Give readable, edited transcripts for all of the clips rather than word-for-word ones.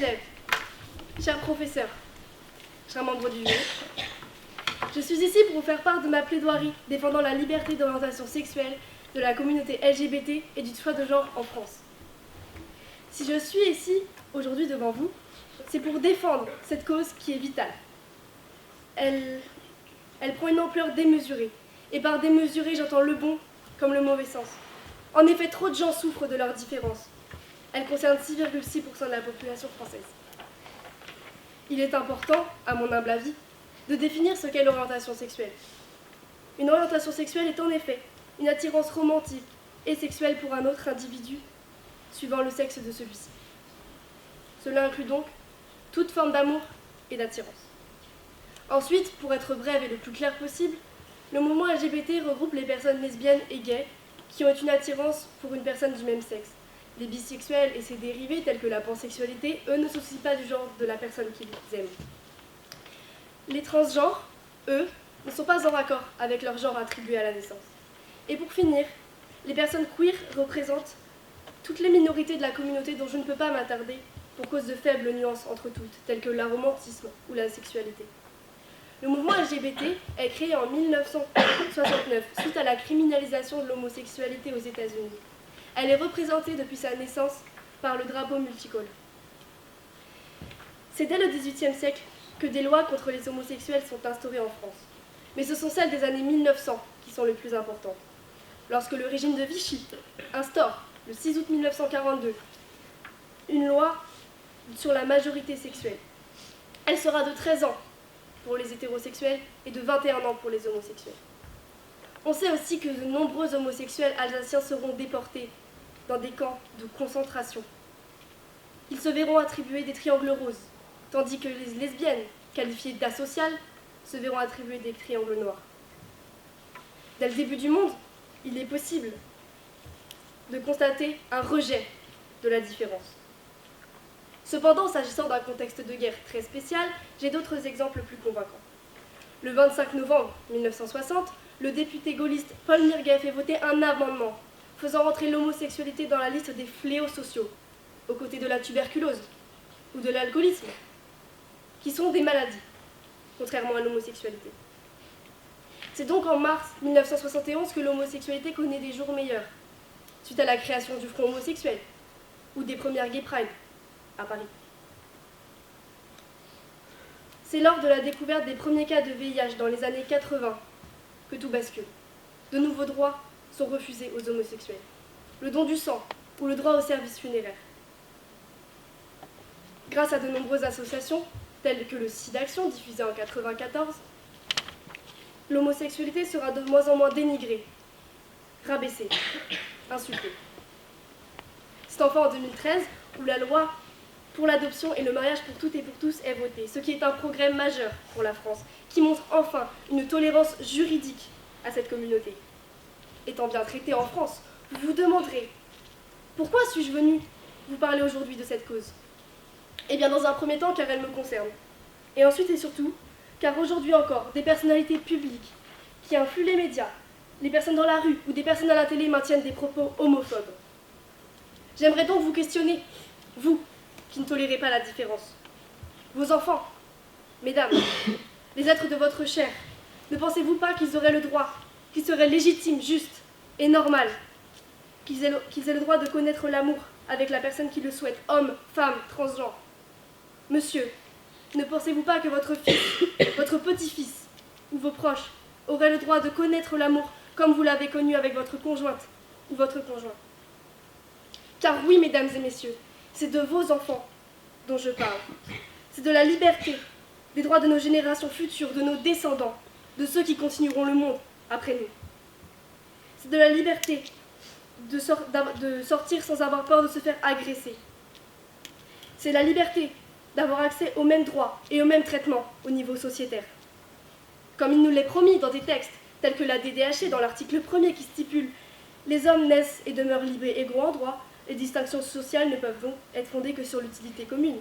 élèves, chers professeurs, chers membres du jury, je suis ici pour vous faire part de ma plaidoirie défendant la liberté d'orientation sexuelle de la communauté LGBT et du choix de genre en France. Si je suis ici aujourd'hui devant vous, c'est pour défendre cette cause qui est vitale. Elle prend une ampleur démesurée, et par démesurée, j'entends le bon comme le mauvais sens. En effet, trop de gens souffrent de leurs différences. Elle concerne 6,6% de la population française. Il est important, à mon humble avis, de définir ce qu'est l'orientation sexuelle. Une orientation sexuelle est en effet une attirance romantique et sexuelle pour un autre individu, suivant le sexe de celui-ci. Cela inclut donc toute forme d'amour et d'attirance. Ensuite, pour être brève et le plus clair possible, le mouvement LGBT regroupe les personnes lesbiennes et gays qui ont une attirance pour une personne du même sexe. Les bisexuels et ses dérivés, tels que la pansexualité, eux ne se soucient pas du genre de la personne qu'ils aiment. Les transgenres, eux, ne sont pas en raccord avec leur genre attribué à la naissance. Et pour finir, les personnes queer représentent toutes les minorités de la communauté dont je ne peux pas m'attarder pour cause de faibles nuances entre toutes, telles que l'aromantisme ou la sexualité. Le mouvement LGBT est créé en 1969 suite à la criminalisation de l'homosexualité aux États-Unis. Elle est représentée depuis sa naissance par le drapeau multicolore. C'est dès le XVIIIe siècle que des lois contre les homosexuels sont instaurées en France. Mais ce sont celles des années 1900 qui sont les plus importantes. Lorsque le régime de Vichy instaure, le 6 août 1942, une loi sur la majorité sexuelle. Elle sera de 13 ans pour les hétérosexuels et de 21 ans pour les homosexuels. On sait aussi que de nombreux homosexuels alsaciens seront déportés dans des camps de concentration. Ils se verront attribuer des triangles roses, tandis que les lesbiennes, qualifiées d'asociales, se verront attribuer des triangles noirs. Dès le début du monde, il est possible de constater un rejet de la différence. Cependant, s'agissant d'un contexte de guerre très spécial, j'ai d'autres exemples plus convaincants. Le 25 novembre 1960, le député gaulliste Paul Mirguet fait voter un amendement faisant rentrer l'homosexualité dans la liste des fléaux sociaux, aux côtés de la tuberculose ou de l'alcoolisme, qui sont des maladies, contrairement à l'homosexualité. C'est donc en mars 1971 que l'homosexualité connaît des jours meilleurs, suite à la création du Front homosexuel ou des premières Gay Pride à Paris. C'est lors de la découverte des premiers cas de VIH dans les années 80 que tout bascule. De nouveaux droits sont refusés aux homosexuels. Le don du sang ou le droit au service funéraire. Grâce à de nombreuses associations, telles que le SIDAction, diffusé en 1994, l'homosexualité sera de moins en moins dénigrée, rabaissée, insultée. C'est enfin en 2013 où la loi pour l'adoption et le mariage pour toutes et pour tous est votée, ce qui est un progrès majeur pour la France, qui montre enfin une tolérance juridique à cette communauté. Étant bien traitée en France, vous vous demanderez pourquoi suis-je venue vous parler aujourd'hui de cette cause ? Eh bien, dans un premier temps, car elle me concerne. Et ensuite et surtout, car aujourd'hui encore, des personnalités publiques qui influent les médias, les personnes dans la rue ou des personnes à la télé maintiennent des propos homophobes. J'aimerais donc vous questionner, vous qui ne tolérez pas la différence. Vos enfants, mesdames, les êtres de votre chair, ne pensez-vous pas qu'ils auraient le droit, qu'il serait légitime, juste et normal, qu'ils aient le droit de connaître l'amour avec la personne qui le souhaite, homme, femme, transgenre ? Monsieur, ne pensez-vous pas que votre fils, votre petit-fils ou vos proches auraient le droit de connaître l'amour comme vous l'avez connu avec votre conjointe ou votre conjoint ? Car oui, mesdames et messieurs, c'est de vos enfants dont je parle. C'est de la liberté, des droits de nos générations futures, de nos descendants, de ceux qui continueront le monde après nous. C'est de la liberté de sortir sans avoir peur de se faire agresser. C'est la liberté d'avoir accès aux mêmes droits et au même traitement au niveau sociétaire. Comme il nous l'est promis dans des textes tels que la DDHE dans l'article 1er qui stipule « Les hommes naissent et demeurent libres et égaux en droit, les distinctions sociales ne peuvent donc être fondées que sur l'utilité commune. »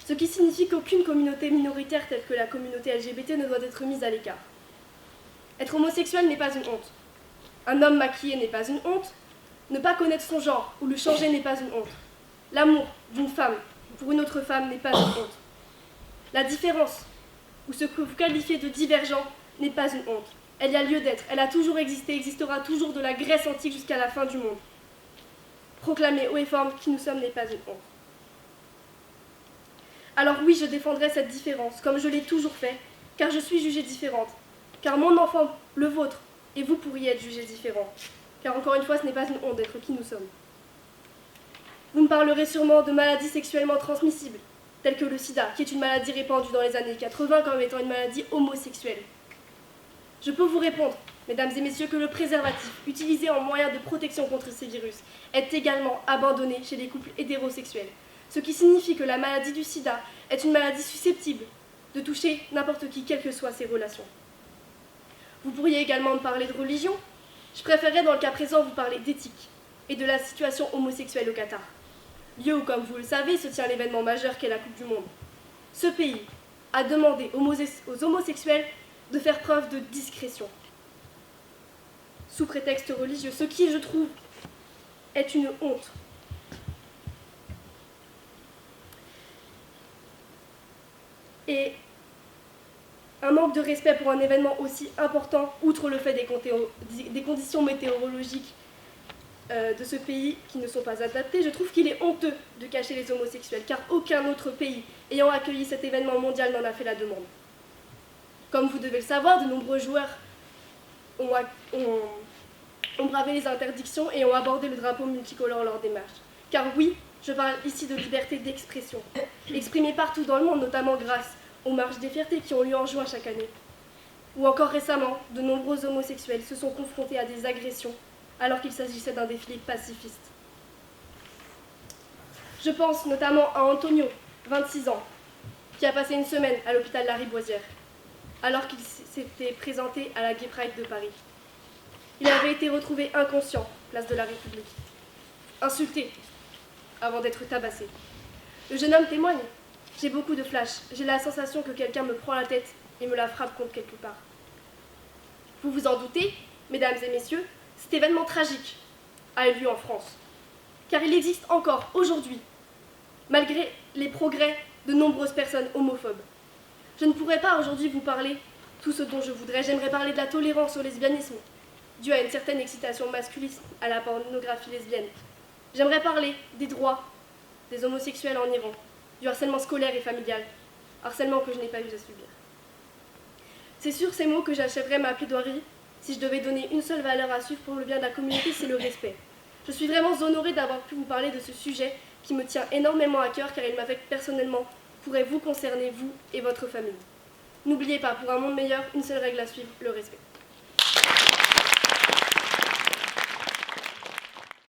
Ce qui signifie qu'aucune communauté minoritaire telle que la communauté LGBT ne doit être mise à l'écart. Être homosexuel n'est pas une honte. Un homme maquillé n'est pas une honte. Ne pas connaître son genre ou le changer n'est pas une honte. L'amour d'une femme pour une autre femme n'est pas une honte. La différence, ou ce que vous qualifiez de divergent, n'est pas une honte. Elle y a lieu d'être, elle a toujours existé, existera toujours de la Grèce antique jusqu'à la fin du monde. Proclamer haut et fort qui nous sommes n'est pas une honte. Alors oui, je défendrai cette différence, comme je l'ai toujours fait, car je suis jugée différente. Car mon enfant, le vôtre, et vous pourriez être jugés différents. Car encore une fois, ce n'est pas une honte d'être qui nous sommes. Vous me parlerez sûrement de maladies sexuellement transmissibles, telles que le sida, qui est une maladie répandue dans les années 80 comme étant une maladie homosexuelle. Je peux vous répondre, mesdames et messieurs, que le préservatif, utilisé en moyen de protection contre ces virus, est également abandonné chez les couples hétérosexuels, ce qui signifie que la maladie du sida est une maladie susceptible de toucher n'importe qui, quelles que soient ses relations. Vous pourriez également me parler de religion. Je préférerais dans le cas présent vous parler d'éthique et de la situation homosexuelle au Qatar, lieu où, comme vous le savez, se tient l'événement majeur qu'est la Coupe du Monde. Ce pays a demandé aux homosexuels de faire preuve de discrétion, sous prétexte religieux, ce qui, je trouve, est une honte. Et un manque de respect pour un événement aussi important, outre le fait des conditions météorologiques de ce pays qui ne sont pas adaptées, je trouve qu'il est honteux de cacher les homosexuels, car aucun autre pays ayant accueilli cet événement mondial n'en a fait la demande. Comme vous devez le savoir, de nombreux joueurs ont bravé les interdictions et ont abordé le drapeau multicolore lors des matchs. Car oui, je parle ici de liberté d'expression, exprimée partout dans le monde, notamment grâce aux marches des fiertés qui ont lieu en juin chaque année. Ou encore récemment, de nombreux homosexuels se sont confrontés à des agressions alors qu'il s'agissait d'un défilé pacifiste. Je pense notamment à Antonio, 26 ans, qui a passé une semaine à l'hôpital Lariboisière, alors qu'il s'était présenté à la Gay Pride de Paris. Il avait été retrouvé inconscient, place de la République, insulté, avant d'être tabassé. Le jeune homme témoigne. J'ai beaucoup de flashs. J'ai la sensation que quelqu'un me prend la tête et me la frappe contre quelque part. Vous vous en doutez, mesdames et messieurs, cet événement tragique a eu lieu en France. Car il existe encore aujourd'hui, malgré les progrès de nombreuses personnes homophobes. Je ne pourrais pas aujourd'hui vous parler tout ce dont je voudrais. J'aimerais parler de la tolérance au lesbianisme, due à une certaine excitation masculine à la pornographie lesbienne. J'aimerais parler des droits des homosexuels en Iran, du harcèlement scolaire et familial, harcèlement que je n'ai pas eu à subir. C'est sur ces mots que j'achèverai ma plaidoirie. Si je devais donner une seule valeur à suivre pour le bien de la communauté, c'est le respect. Je suis vraiment honorée d'avoir pu vous parler de ce sujet qui me tient énormément à cœur car il m'affecte personnellement, pourrait vous concerner, vous et votre famille. N'oubliez pas, pour un monde meilleur, une seule règle à suivre, le respect.